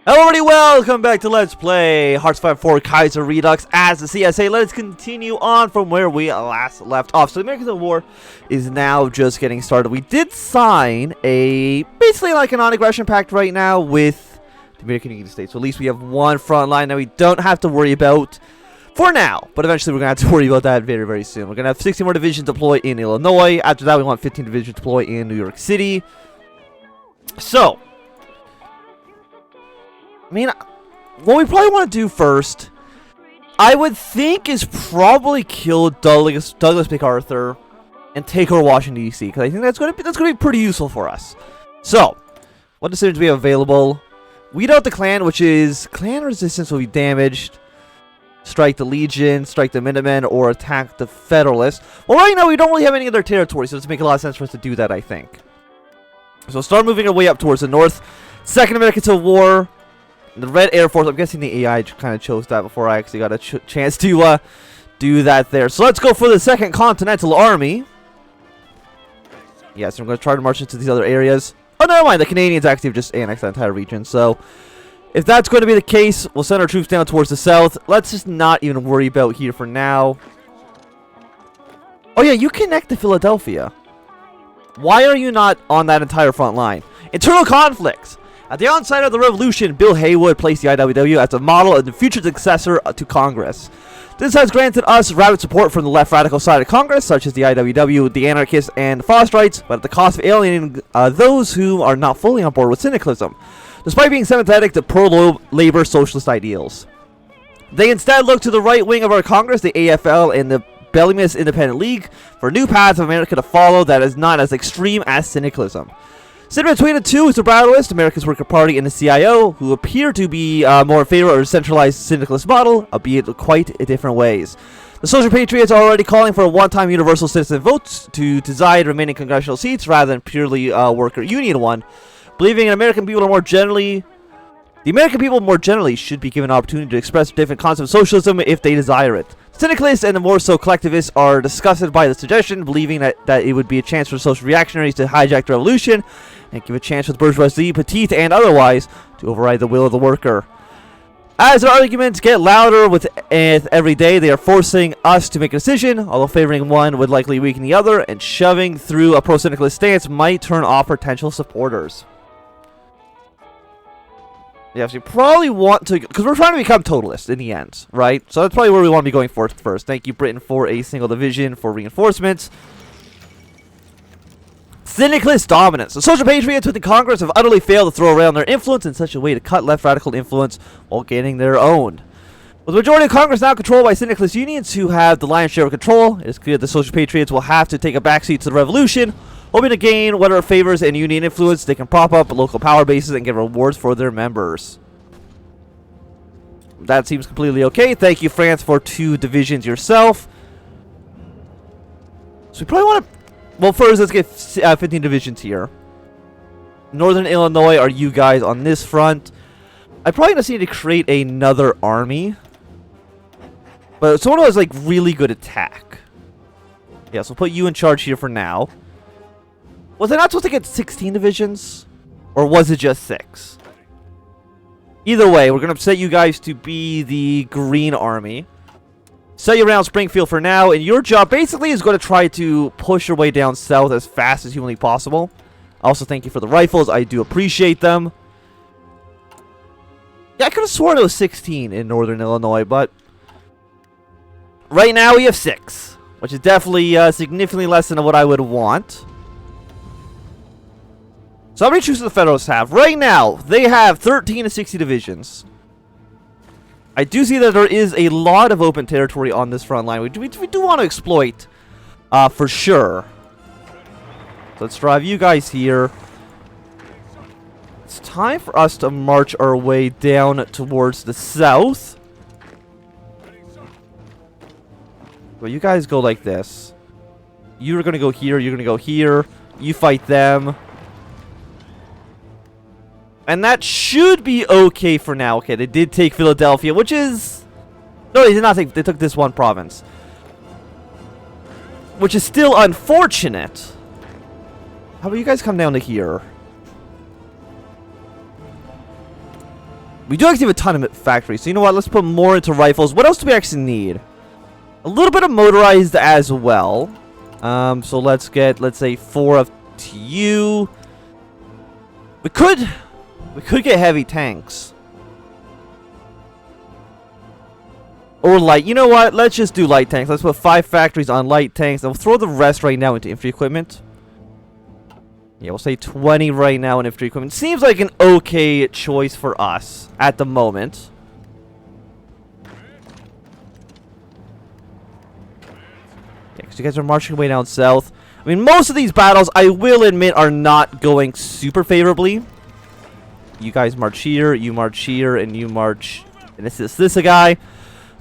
Hello everybody, welcome back to Let's Play HOI4 Kaiserredux as the CSA. Let's continue on from where we last left off. So the American Civil War is now just getting started. We did sign basically like a non-aggression pact right now with the American United States. So at least we have one front line that we don't have to worry about for now. But eventually we're going to have to worry about that very, very soon. We're going to have 60 more divisions deployed in Illinois. After that we want 15 divisions deployed in New York City. So I mean, what we probably want to do first, I would think, is probably kill Douglas MacArthur and take over Washington D.C. because I think that's going to be pretty useful for us. So, what decisions we have available? Weed out the Klan, which is Klan resistance will be damaged. Strike the Legion, strike the Minutemen, or attack the Federalists. Well, right now we don't really have any other territory, so it's make a lot of sense for us to do that, I think. So start moving our way up towards the north. Second American Civil War. The Red Air Force, I'm guessing the AI kind of chose that before I actually got a chance to do that there. So let's go for the Second Continental Army. Yes, I'm going to try to march into these other areas. Oh, never mind. The Canadians actually have just annexed that entire region. So if that's going to be the case, we'll send our troops down towards the south. Let's just not even worry about here for now. Oh, yeah, you connect to Philadelphia. Why are you not on that entire front line? Internal conflicts. At the onset of the revolution, Bill Haywood placed the IWW as a model and the future successor to Congress. This has granted us rapid support from the left radical side of Congress, such as the IWW, the anarchists, and the Fosterites, but at the cost of alienating those who are not fully on board with syndicalism, despite being sympathetic to pro-labor socialist ideals. They instead look to the right wing of our Congress, the AFL, and the Bellimus Independent League, for a new path of America to follow that is not as extreme as syndicalism. Sitting between the two is the Bradlist, America's Worker Party, and the CIO, who appear to be more in favor of a centralized syndicalist model, albeit quite different ways. The Social Patriots are already calling for a one-time universal citizen vote to decide remaining congressional seats rather than purely worker union one, believing the American people more generally should be given an opportunity to express different concepts of socialism if they desire it. Syndicalists and the more so collectivists are disgusted by the suggestion, believing that it would be a chance for social reactionaries to hijack the revolution and give a chance for the bourgeoisie, petite and otherwise, to override the will of the worker. As their arguments get louder with every day, they are forcing us to make a decision, although favoring one would likely weaken the other, and shoving through a pro-syndicalist stance might turn off potential supporters. Yes, we probably want to, because we're trying to become totalists in the end, right? So that's probably where we want to be going for first. Thank you, Britain, for a single division for reinforcements. Syndicalist dominance. The Social Patriots within Congress have utterly failed to throw around their influence in such a way to cut left radical influence while gaining their own. With the majority of Congress now controlled by syndicalist unions who have the lion's share of control, it is clear the Social Patriots will have to take a backseat to the revolution, hoping to gain whatever favors and union influence they can prop up local power bases and get rewards for their members. That seems completely okay. Thank you, France, for 2 divisions yourself. So we probably want to... Well, first, let's get 15 divisions here. Northern Illinois are you guys on this front. I probably just need to create another army. But someone who has, like, really good attack. Yeah, so we'll put you in charge here for now. Was I not supposed to get 16 divisions? Or was it just 6? Either way, we're going to set you guys to be the Green Army. Set you around Springfield for now, and your job basically is going to try to push your way down south as fast as humanly possible. Also, thank you for the rifles. I do appreciate them. Yeah, I could have sworn it was 16 in Northern Illinois, but right now we have 6, which is definitely significantly less than what I would want. So how many troops do the Federalists have? Right now, they have 13 to 60 divisions. I do see that there is a lot of open territory on this front line. We do want to exploit, for sure. So let's drive you guys here. It's time for us to march our way down towards the south. Well, you guys go like this. You're going to go here, you're going to go here. You fight them. And that should be okay for now. Okay, they did take Philadelphia, which is... No, they did not take... They took this one province. Which is still unfortunate. How about you guys come down to here? We do actually have a ton of factories, so you know what? Let's put more into rifles. What else do we actually need? A little bit of motorized as well. So let's get, let's say, 4 of TU. We could get heavy tanks. Or light. You know what? Let's just do light tanks. Let's put 5 factories on light tanks. And we'll throw the rest right now into infantry equipment. Yeah, we'll say 20 right now in infantry equipment. Seems like an okay choice for us at the moment. Yeah, because you guys are marching way down south. I mean, most of these battles, I will admit, are not going super favorably. You guys march here, you march here, and you march... And this a guy.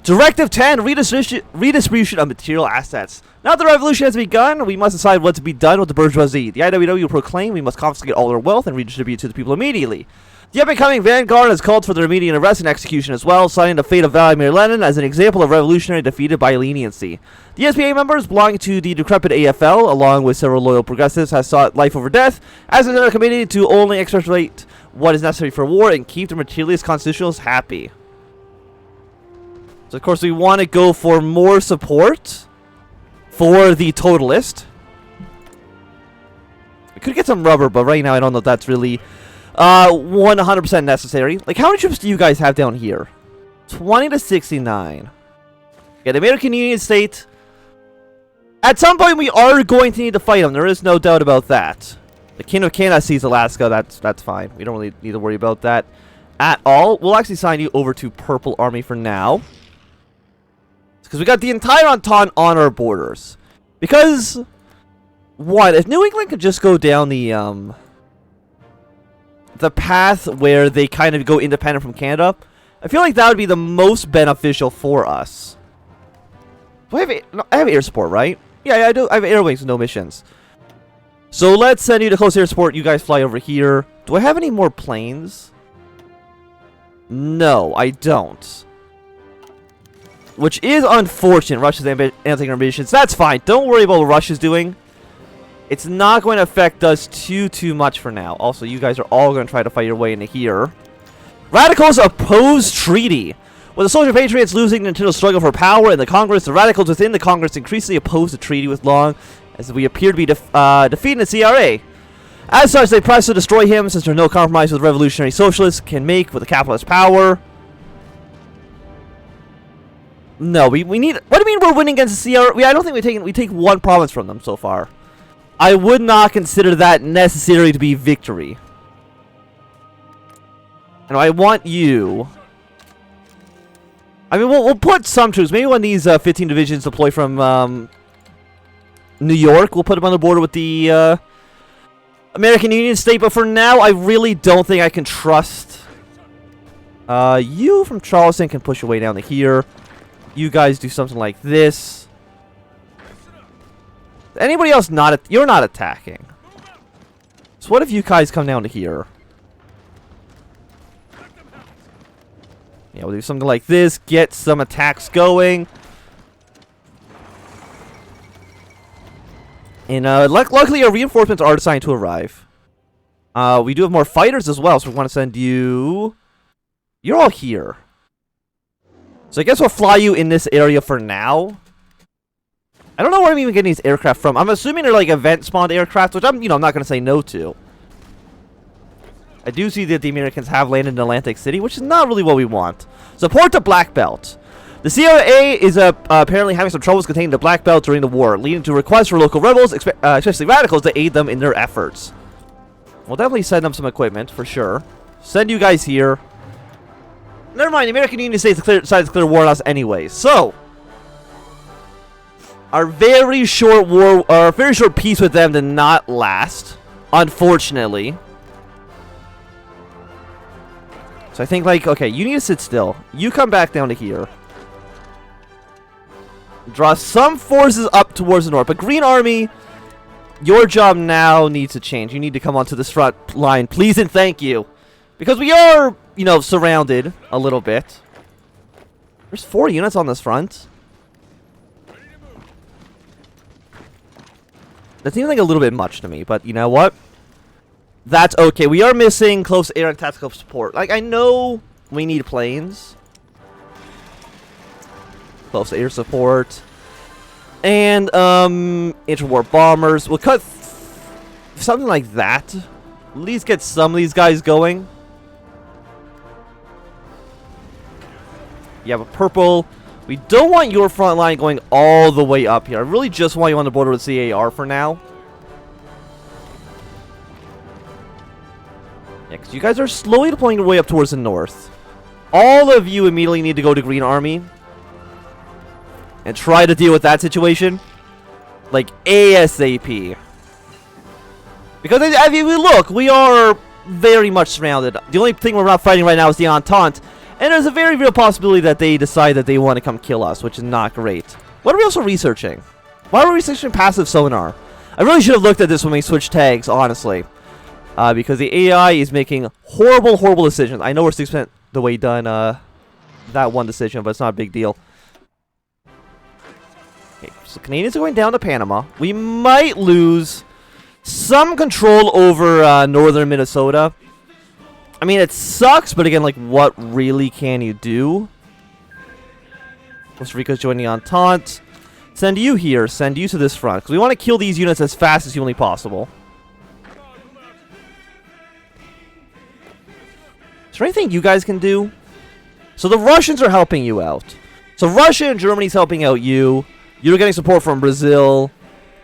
Directive 10, redistribution of material assets. Now the revolution has begun, we must decide what to be done with the bourgeoisie. The IWW will proclaim we must confiscate all their wealth and redistribute to the people immediately. The up-and-coming vanguard has called for their immediate arrest and execution as well, citing the fate of Vladimir Lenin as an example of revolutionary defeated by leniency. The SPA members belonging to the decrepit AFL, along with several loyal progressives, has sought life over death, as is their committee to only extrapolate what is necessary for war and keep the materialist constitutionals happy. So of course we want to go for more support for the totalist. We could get some rubber, but right now I don't know if that's really 100% necessary. Like, how many troops do you guys have down here? 20 to 69. Yeah, the American Union State. At some point we are going to need to fight them. There is no doubt about that. The King of Canada sees Alaska. That's fine. We don't really need to worry about that at all. We'll actually sign you over to Purple Army for now. Because we got the entire Entente on our borders. Because, what, if New England could just go down the path where they kind of go independent from Canada, I feel like that would be the most beneficial for us. Do I have, no, I have air support, right? Yeah, I do. I have air wings with no missions. So let's send you to close air support. You guys fly over here. Do I have any more planes? No, I don't. Which is unfortunate. Russia's anti-air ambitions. That's fine. Don't worry about what Russia's doing. It's not going to affect us too much for now. Also, you guys are all going to try to fight your way into here. Radicals oppose treaty. With the soldier patriots losing the internal struggle for power in the Congress, the radicals within the Congress increasingly oppose the treaty with long as we appear to be defeating the CRA. As such, they press to destroy him since there's no compromise with revolutionary socialists can make with the capitalist power. No, we need... What do you mean we're winning against the CRA? I don't think we take one province from them so far. I would not consider that necessary to be victory. And I want you... I mean, we'll put some troops. Maybe when these 15 divisions deploy from New York, we'll put them on the border with the American Union State. But for now, I really don't think I can trust... you from Charleston can push your way down to here. You guys do something like this. Anybody else not... You're not attacking. So what if you guys come down to here? Yeah, we'll do something like this. Get some attacks going. And luckily our reinforcements are designed to arrive. We do have more fighters as well, so we want to send you... You're all here. So I guess we'll fly you in this area for now. I don't know where I'm even getting these aircraft from. I'm assuming they're like event spawned aircraft, which I'm not going to say no to. I do see that the Americans have landed in Atlantic City, which is not really what we want. Support the Black Belt. The CIA is apparently having some troubles containing the Black Belt during the war, leading to requests for local rebels, especially radicals, to aid them in their efforts. We'll definitely send them some equipment, for sure. Send you guys here. Never mind, the American Union States decided to declare war on us anyways. So, our very short peace with them did not last, unfortunately. So I think, like, okay, you need to sit still. You come back down to here. Draw some forces up towards the north. But Green Army, your job now needs to change. You need to come onto this front line, please and thank you. Because we are, surrounded a little bit. There's 4 units on this front. That seems like a little bit much to me, but you know what? That's okay. We are missing close air and tactical support. Like, I know We need planes. Close air support. And, interwar bombers. We'll cut something like that. At least get some of these guys going. You have a purple. We don't want your front line going all the way up here. I really just want you on the border with CAR for now. Yeah, because you guys are slowly deploying your way up towards the north. All of you immediately need to go to Green Army. And try to deal with that situation. Like, ASAP. Because, I mean, look, we are very much surrounded. The only thing we're not fighting right now is the Entente. And there's a very real possibility that they decide that they want to come kill us, which is not great. What are we also researching? Why are we researching passive sonar? I really should have looked at this when we switched tags, honestly. Because the AI is making horrible, horrible decisions. I know we're 6% the way done that one decision, but it's not a big deal. Okay, so Canadians are going down to Panama. We might lose some control over northern Minnesota. I mean, it sucks, but again, like, what really can you do? Costa Rica's joining the Entente. Send you here. Send you to this front. Because we want to kill these units as fast as humanly possible. Is there anything you guys can do? So the Russians are helping you out. So Russia and Germany's helping out you. You're getting support from Brazil.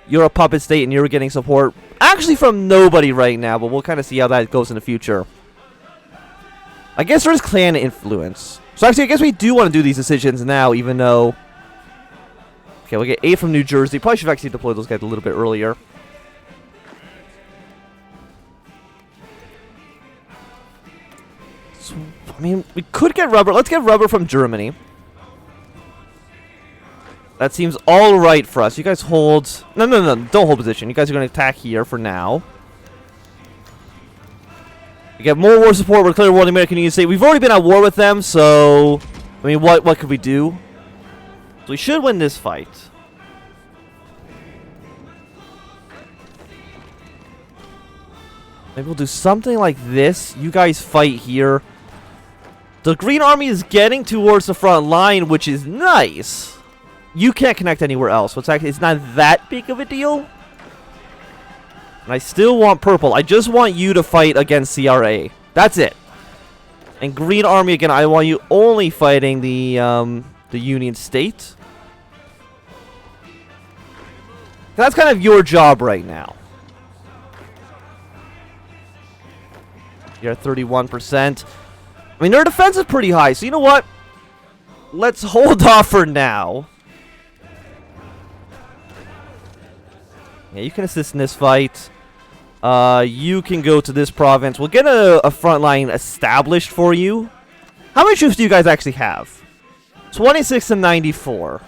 You're a puppet state, and you're getting support actually from nobody right now, but we'll kind of see how that goes in the future. I guess there's clan influence. So actually, I guess we do want to do these decisions now, even though... Okay, we'll get 8 from New Jersey. Probably should have actually deployed those guys a little bit earlier. So, I mean, we could get rubber. Let's get rubber from Germany. That seems alright for us. You guys hold... No, don't hold position. You guys are going to attack here for now. We get more war support. We're clear war in the American Union State. We've already been at war with them, so... I mean, what could we do? So we should win this fight. Maybe we'll do something like this. You guys fight here. The Green Army is getting towards the front line, which is nice. You can't connect anywhere else, so it's not that big of a deal. And I still want purple. I just want you to fight against CRA. That's it. And Green Army, again, I want you only fighting the Union State. That's kind of your job right now. You're at 31%. I mean, their defense is pretty high, so you know what? Let's hold off for now. Yeah, you can assist in this fight. You can go to this province. We'll get a front line established for you. How many troops do you guys actually have? 26 and 94.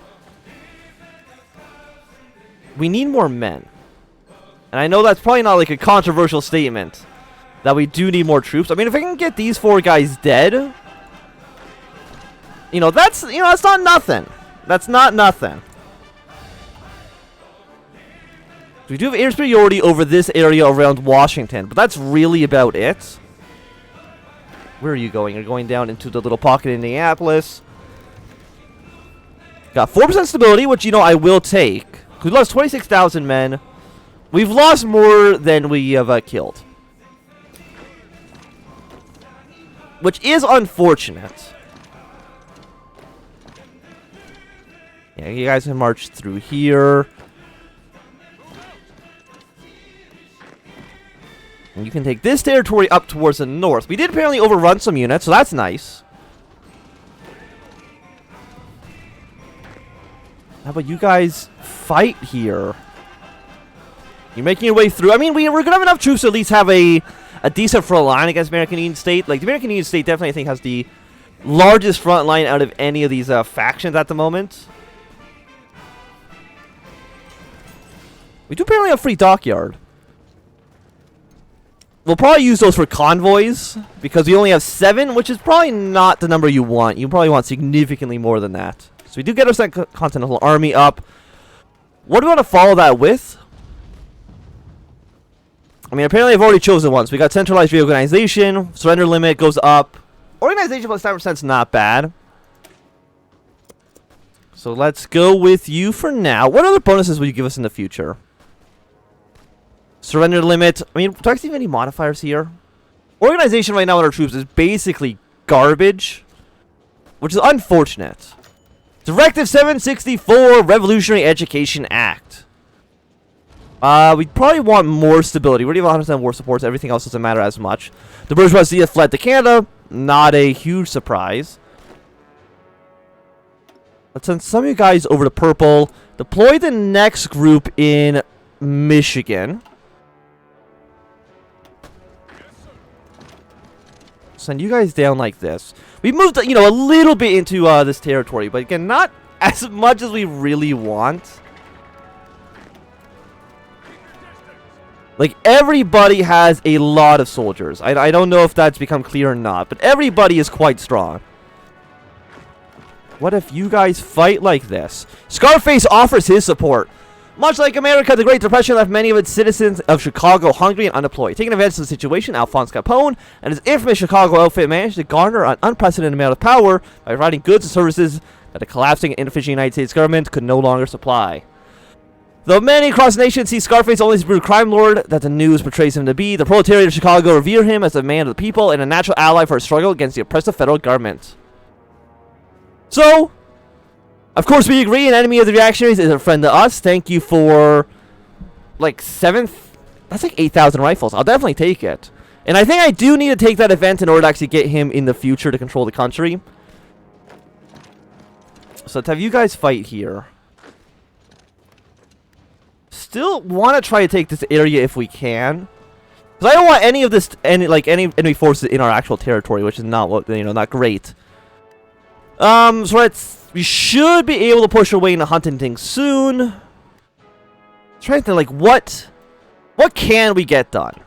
We need more men. And I know that's probably not like a controversial statement, that we do need more troops. I mean, if I can get these 4 guys dead, that's not nothing. That's not nothing. We do have air superiority over this area around Washington, but that's really about it. Where are you going? You're going down into the little pocket in Indianapolis. Got 4% stability, which, I will take. We lost 26,000 men. We've lost more than we have killed. Which is unfortunate. Yeah, you guys can march through here. And you can take this territory up towards the north. We did apparently overrun some units, so that's nice. How about you guys fight here? You're making your way through. I mean, we're going to have enough troops to at least have a decent front line against American Union State. Like, the American Union State definitely, I think, has the largest front line out of any of these factions at the moment. We do apparently have free dockyard. We'll probably use those for convoys, because we only have 7, which is probably not the number you want. You probably want significantly more than that. So we do get our Second Continental Army up. What do we want to follow that with? I mean, apparently I've already chosen one. So we got centralized reorganization, surrender limit goes up, Organization plus 10% is not bad. So let's go with you for now. What other bonuses will you give us in the future? Surrender limit. I mean, do I see any modifiers here? Organization right now with our troops is basically garbage, which is unfortunate. Directive 764, Revolutionary Education Act. We probably want more stability. We already have 100% war supports. Everything else doesn't matter as much. The bourgeoisie have fled to Canada. Not a huge surprise. Let's send some of you guys over to purple. Deploy the next group in Michigan. Send you guys down like this. We moved, you know, a little bit into this territory, but again, not as much as we really want. Like, everybody has a lot of soldiers. I don't know if that's become clear or not, but everybody is quite strong. What if you guys fight like this? Scarface offers his support. Much like America, the Great Depression left many of its citizens of Chicago hungry and unemployed. Taking advantage of the situation, Alphonse Capone and his infamous Chicago outfit managed to garner an unprecedented amount of power by providing goods and services that a collapsing and inefficient United States government could no longer supply. Though many across the nation see Scarface only as a brutal crime lord that the news portrays him to be, the proletariat of Chicago revere him as a man of the people and a natural ally for a struggle against the oppressive federal government. So, of course we agree, an enemy of the reactionaries is a friend to us. Thank you for, like, that's like 8,000 rifles. I'll definitely take it. And I think I do need to take that event in order to actually get him in the future to control the country. So let's have you guys fight here. Still want to try to take this area if we can, because I don't want any of this, any enemy forces in our actual territory, which is not what, you know, not great. So we should be able to push our way into Huntington soon. Trying to think, like, what can we get done?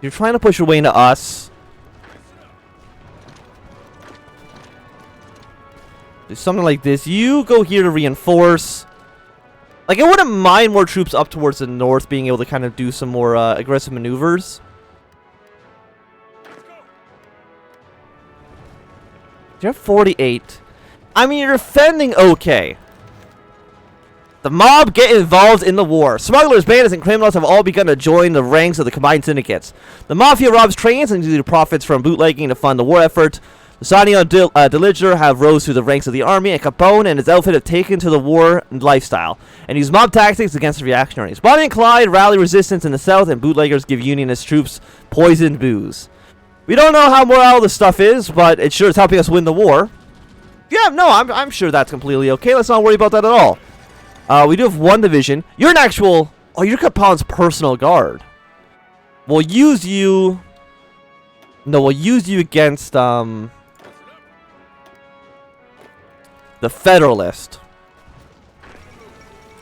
You're trying to push your way into us. Do something like this. You go here to reinforce. Like, I wouldn't mind more troops up towards the north being able to kind of do some more aggressive maneuvers. You're 48. I mean, you're defending okay. The mob get involved in the war. Smugglers, bandits, and criminals have all begun to join the ranks of the combined syndicates. The mafia robs trains and uses profits from bootlegging to fund the war effort. The Sanio Dilliger have rose through the ranks of the army, and Capone and his outfit have taken to the war lifestyle and use mob tactics against the reactionaries. Bonnie and Clyde rally resistance in the south, and bootleggers give unionist troops poisoned booze. We don't know how morale this stuff is, but it sure is helping us win the war. Yeah, no, I'm sure that's completely okay. Let's not worry about that at all. We do have one division. You're an actual... Oh, you're Capone's personal guard. We'll use you... No, we'll use you against, the Federalist.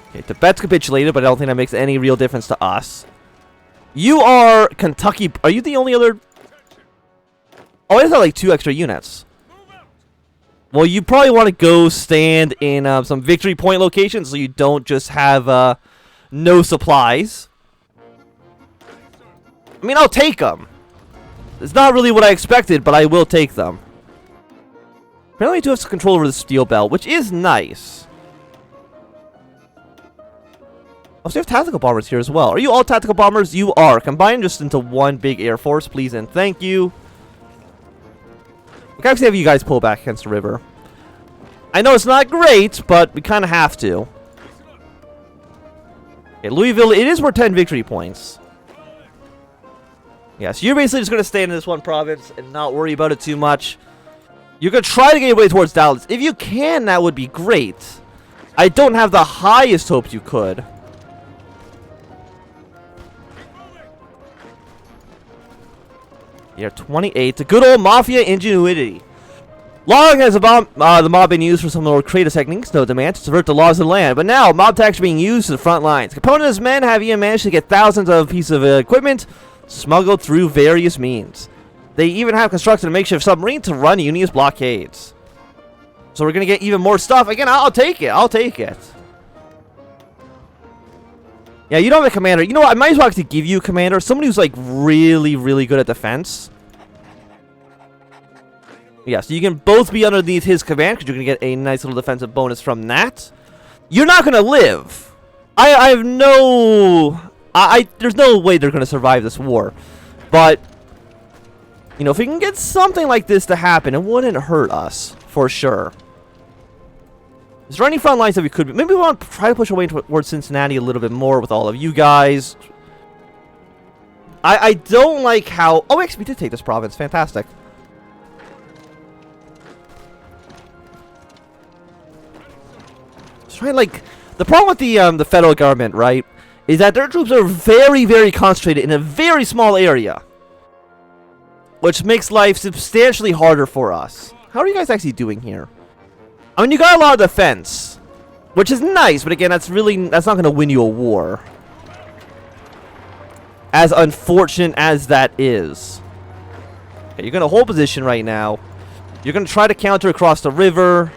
Okay, Tibet's capitulated, but I don't think that makes any real difference to us. You are Kentucky... Are you the only other... Oh, I just have like 2 extra units. Well, you probably want to go stand in some victory point locations so you don't just have no supplies. I mean, I'll take them. It's not really what I expected, but I will take them. Apparently, I do have some control over the steel belt, which is nice. Oh, so you have tactical bombers here as well. Are you all tactical bombers? You are. Combine just into one big air force, please and thank you. We can actually have you guys pull back against the river. I know it's not great, but we kind of have to. Okay, Louisville, it is worth 10 victory points. Yeah, so you're basically just going to stay in this one province and not worry about it too much. You're going to try to get your way towards Dallas. If you can, that would be great. I don't have the highest hopes you could. You're 28. The good old mafia ingenuity. Long has the mob been used for some more creative techniques, no demand to subvert the laws of the land. But now, mob tax are being used to the front lines. Capone and his men have even managed to get thousands of pieces of equipment smuggled through various means. They even have constructed a makeshift submarine to run Unionist blockades. So we're going to get even more stuff. Again, I'll take it. I'll take it. Yeah, Yeah, you don't have a commander. You know what? I might as well actually give you a commander. Somebody who's, like, really, really good at defense. Yeah, so you can both be underneath his command, because you're going to get a nice little defensive bonus from that. You're not going to live. I have no... there's no way they're going to survive this war. But, you know, if we can get something like this to happen, it wouldn't hurt us, for sure. Is there any front lines that we could... Maybe we want to try to push away towards Cincinnati a little bit more with all of you guys. I don't like how... Oh, actually, we did take this province. Fantastic. Just trying, like... The problem with the federal government, right, is that their troops are very, very concentrated in a very small area. Which makes life substantially harder for us. How are you guys actually doing here? I mean, you got a lot of defense, which is nice, but again, that's not going to win you a war. As unfortunate as that is. Okay, you're going to hold position right now. You're going to try to counter across the river.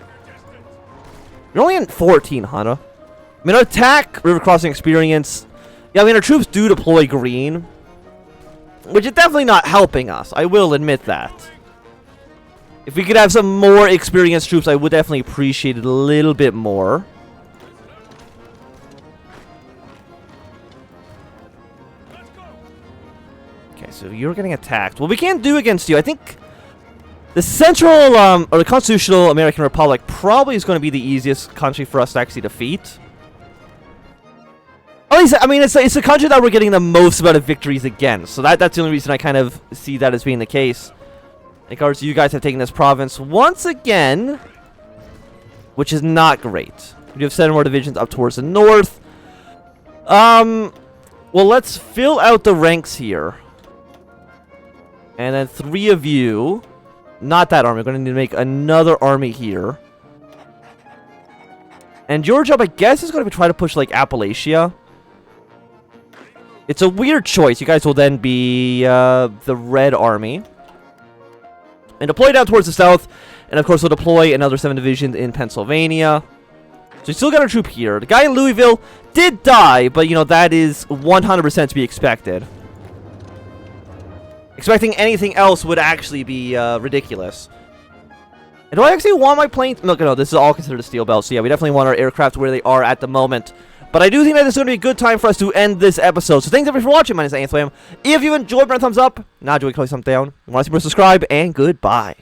You're only in 14, Hunter. I mean, attack, river crossing experience. Yeah, I mean, our troops do deploy green, which is definitely not helping us. I will admit that. If we could have some more experienced troops, I would definitely appreciate it a little bit more. Okay, so you're getting attacked. What we can't do against you, I think the Central, or the Constitutional American Republic probably is going to be the easiest country for us to actually defeat. At least, I mean, it's a country that we're getting the most amount of victories against. So that's the only reason I kind of see that as being the case. In regards to you guys have taken this province once again, which is not great. You have 7 more divisions up towards the north. Well, let's fill out the ranks here. And then 3 of you, not that army, we're going to need to make another army here. And your job, I guess, is going to be try to push, like, Appalachia. It's a weird choice. You guys will then be the Red Army. And deploy down towards the south. And, of course, we'll deploy another 7 divisions in Pennsylvania. So we still got our troop here. The guy in Louisville did die, but, you know, that is 100% to be expected. Expecting anything else would actually be ridiculous. And do I actually want my planes? No, this is all considered a steel belt. So, yeah, we definitely want our aircraft where they are at the moment. But I do think that this is going to be a good time for us to end this episode. So thanks everybody for watching. My name is Anthem. If you enjoyed, burn a thumbs up. Not enjoyed, click thumbs down. If you want to see more, subscribe. And goodbye.